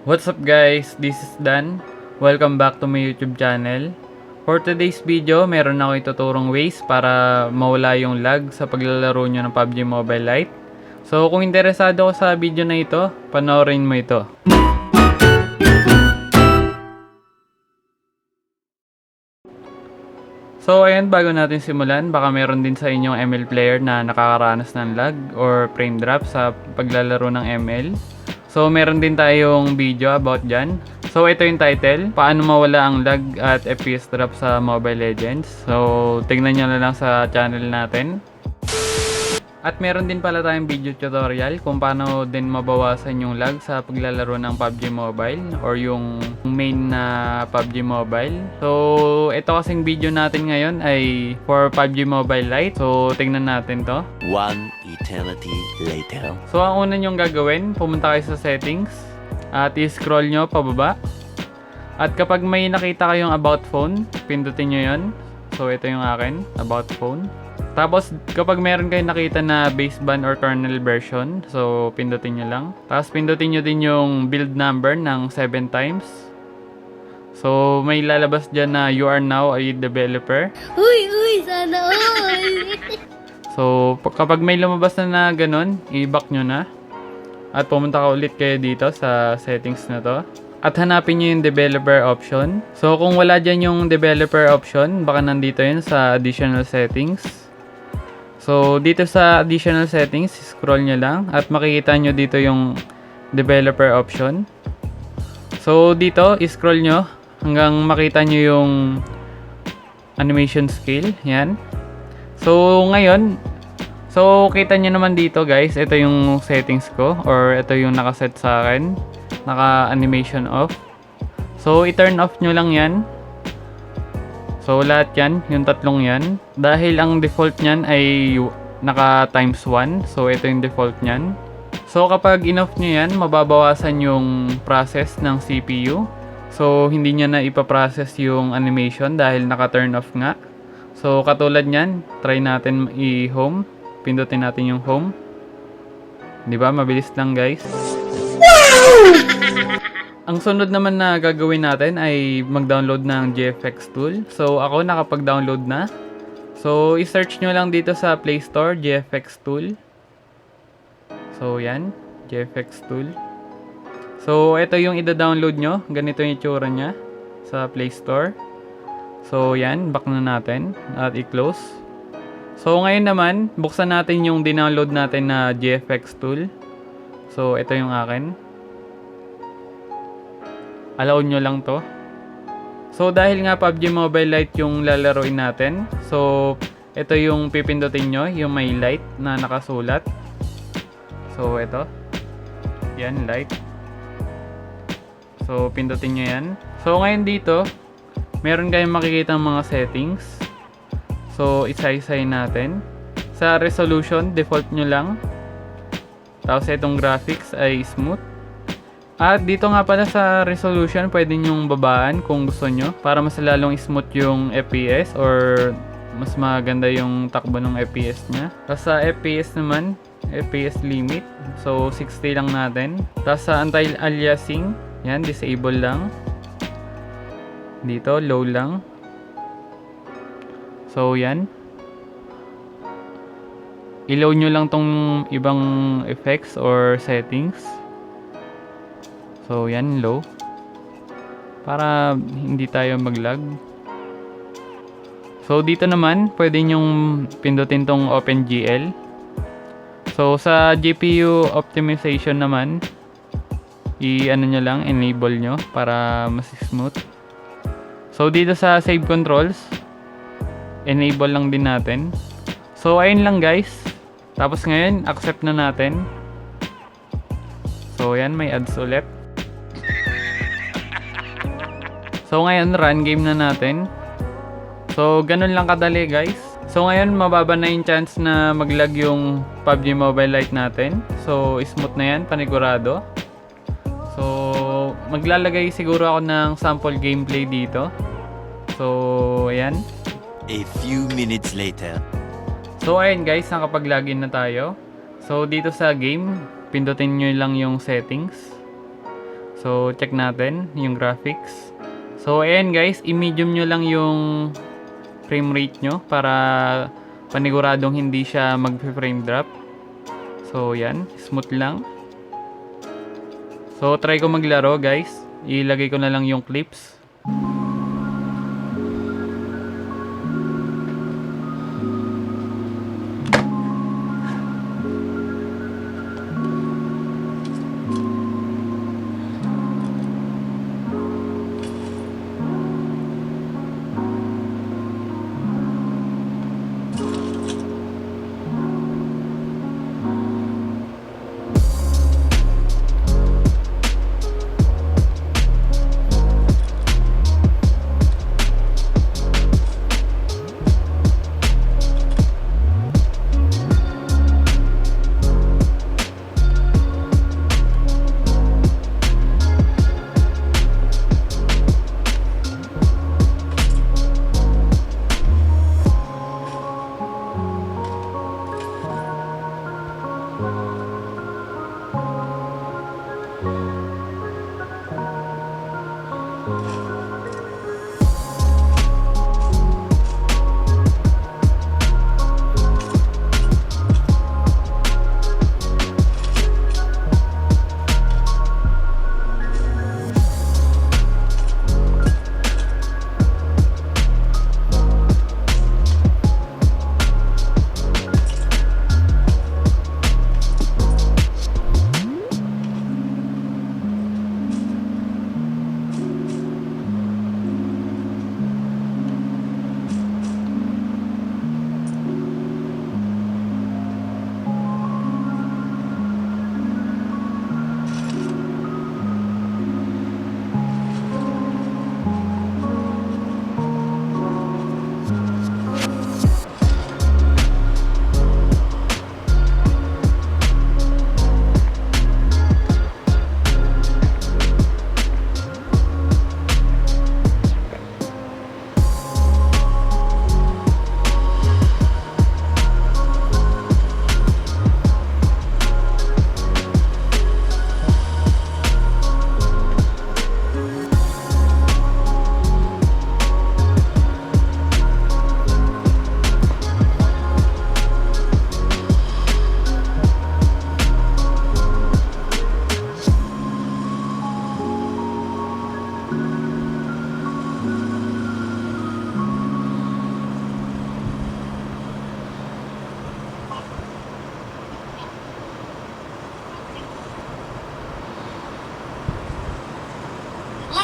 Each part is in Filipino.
What's up guys? This is Dan. Welcome back to my YouTube channel. For today's video, meron ako ituturong ways para mawala yung lag sa paglalaro nyo ng PUBG Mobile Lite. So kung interesado ko sa video na ito, panoorin mo ito. So ayan, bago natin simulan, baka meron din sa inyong ML player na nakakaranas ng lag or frame drop sa paglalaro ng ML. So meron din tayong video about dyan. So ito yung title, paano mawala ang lag at FPS drop sa Mobile Legends. So tignan nyo na lang sa channel natin. At meron din pala tayong video tutorial kung paano din mabawasan yung lag sa paglalaro ng PUBG Mobile or yung main na PUBG Mobile. So ito kasing video natin ngayon ay for PUBG Mobile Lite. So tignan natin to. One eternity later. So ang una nyong gagawin, pumunta kayo sa settings at i-scroll nyo pababa. At kapag may nakita kayong about phone, pindutin nyo yun. So ito yung akin, about phone. Tapos kapag meron kayong nakita na baseband or kernel version, so pindutin nyo lang. Tapos pindutin nyo din yung build number ng 7 times. So may lalabas dyan na you are now a developer. Uy, sana all! So kapag may lumabas na ganun, i-back nyo na. At pumunta ka ulit kayo dito sa settings na to. At hanapin nyo yung developer option. So kung wala dyan yung developer option, baka nandito yun sa additional settings. So dito sa additional settings, scroll nyo lang at makikita nyo dito yung developer option. So dito, scroll nyo hanggang makita nyo yung animation scale. Yan. So ngayon, so kita nyo naman dito guys, ito yung settings ko or ito yung nakaset sa akin. Naka animation off. So i-turn off nyo lang yan. So lahat yan, yung tatlong yan. Dahil ang default nyan ay naka times 1. So ito yung default nyan. So kapag in-off nyo yan, mababawasan yung process ng CPU. So hindi nyo na ipaprocess yung animation dahil naka turn off nga. So katulad nyan, try natin i-home. Pindutin natin yung home. Diba? Mabilis lang guys. Ang sunod naman na gagawin natin ay mag-download ng GFX tool. So ako nakapag-download na. So i-search nyo lang dito sa Play Store, GFX tool. So yan, GFX tool. So ito yung ida-download nyo. Ganito yung itsura nya sa Play Store. So yan, back na natin at i-close. So ngayon naman, buksan natin yung dinownload natin na GFX tool. So ito yung akin. Allow nyo lang to. So dahil nga PUBG Mobile Lite yung lalaroin natin, so ito yung pipindutin nyo, yung may Lite na nakasulat. So ito. Yan, Lite. So pindutin nyo yan. So ngayon dito, meron kayong makikita mga settings. So isa-isay natin. Sa resolution, default nyo lang. Tapos itong graphics ay smooth. At dito nga pala sa resolution, pwede nyong babaan kung gusto nyo para mas lalong smooth yung FPS or mas maganda yung takbo ng FPS nya. Tapos sa FPS naman, FPS limit. So 60 lang natin. Tapos sa anti-aliasing, yan, disable lang. Dito, low lang. So yan. I-low nyo lang tong ibang effects or settings. So yan, low. Para hindi tayo mag-lag. So dito naman, pwede nyong pindutin tong OpenGL. So sa GPU optimization naman, i-ano nyo lang, enable nyo para mas smooth. So dito sa save controls, enable lang din natin. So ayun lang guys. Tapos ngayon, accept na natin. So yan, may ads ulit. So ngayon, run game na natin. So ganun lang kadali guys. So ngayon, mababa na yung chance na mag-lag yung PUBG Mobile Lite natin. So smooth na yan, panigurado. So maglalagay siguro ako ng sample gameplay dito. So ayan. A few minutes later. So ayun guys, nakapag-login na tayo. So dito sa game, pindutin nyo lang yung settings. So, check natin yung graphics. So, ayan guys, i-medium nyo lang yung frame rate nyo para paniguradong hindi siya mag-frame drop. So, yan. Smooth lang. So, try ko maglaro guys. Ilagay ko na lang yung clips.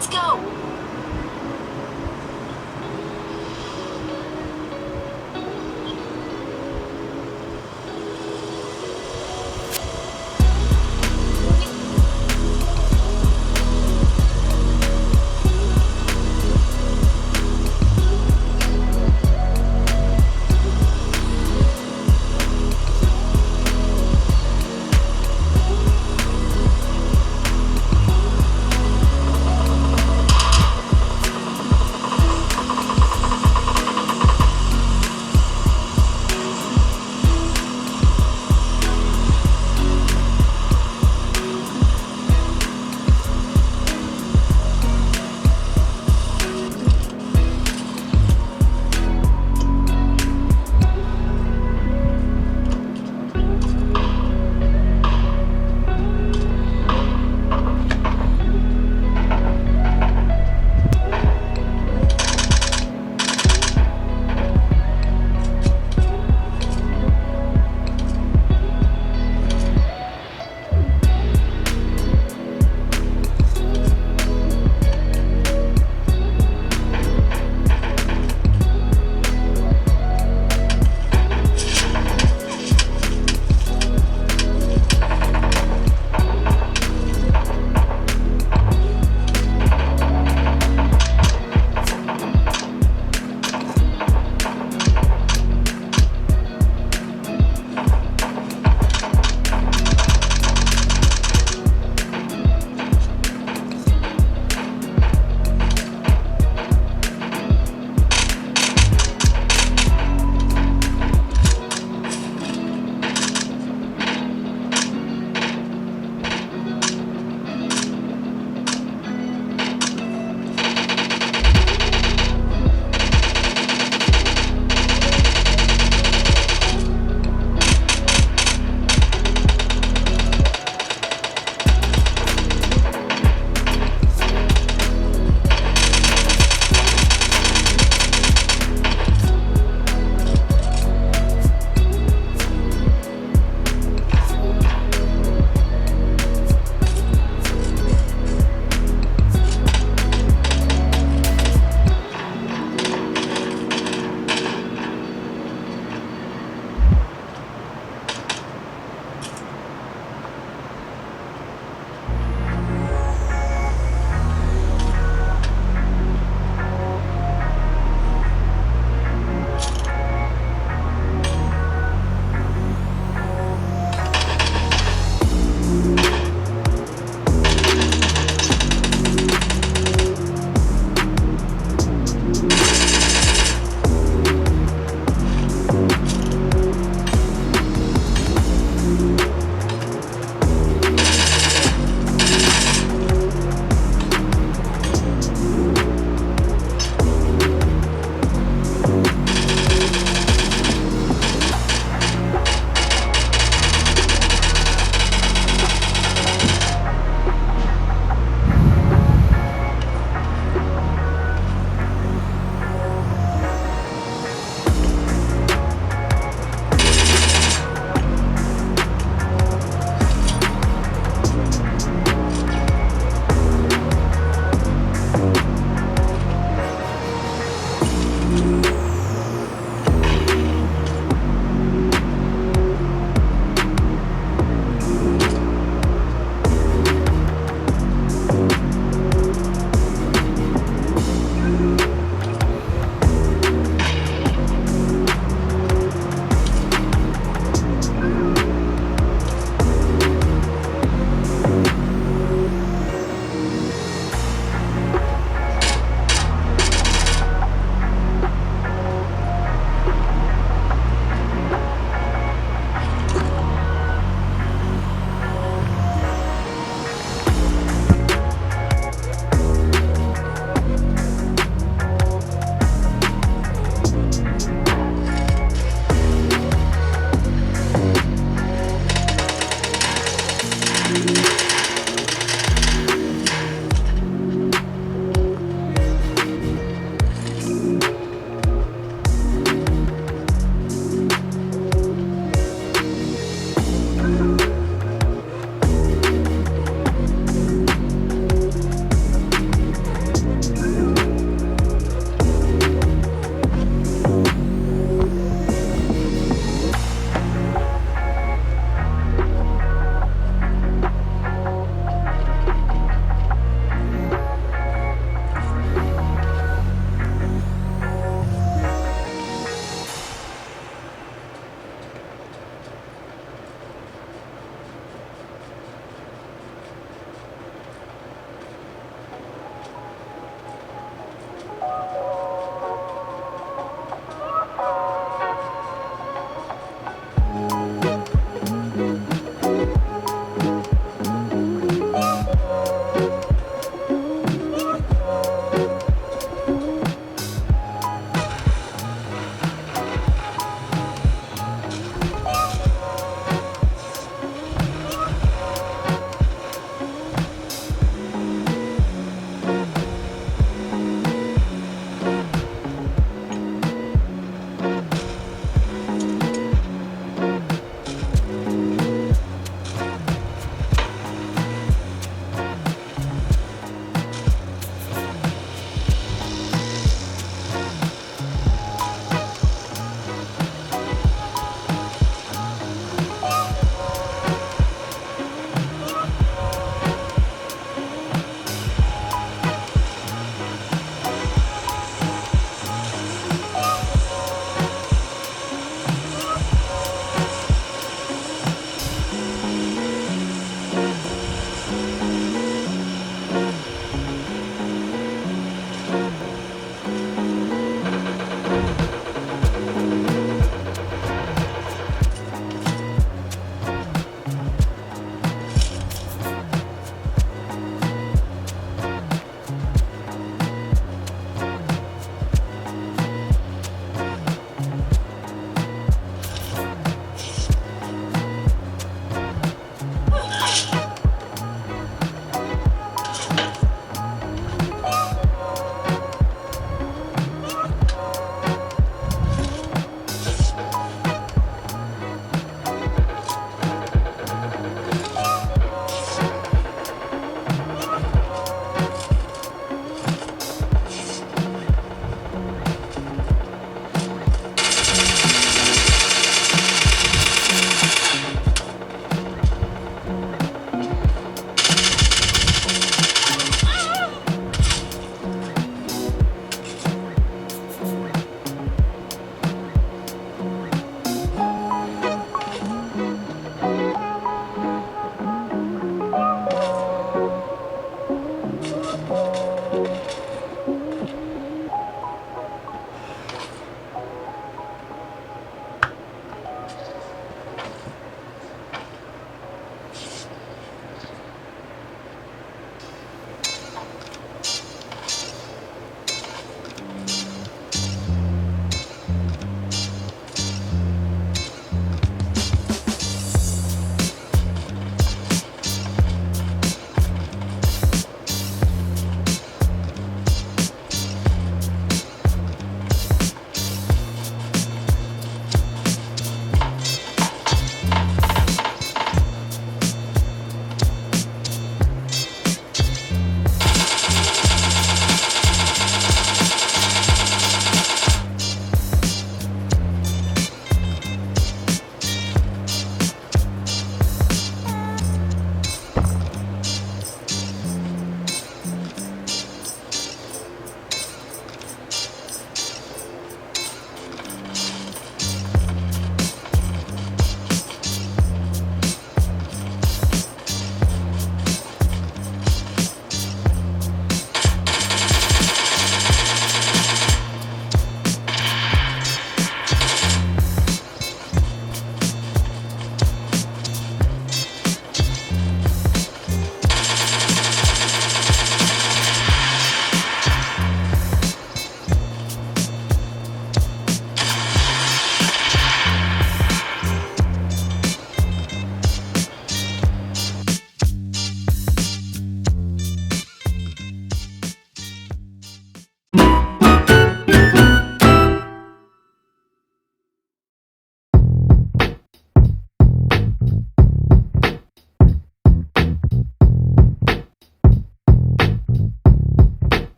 Let's go!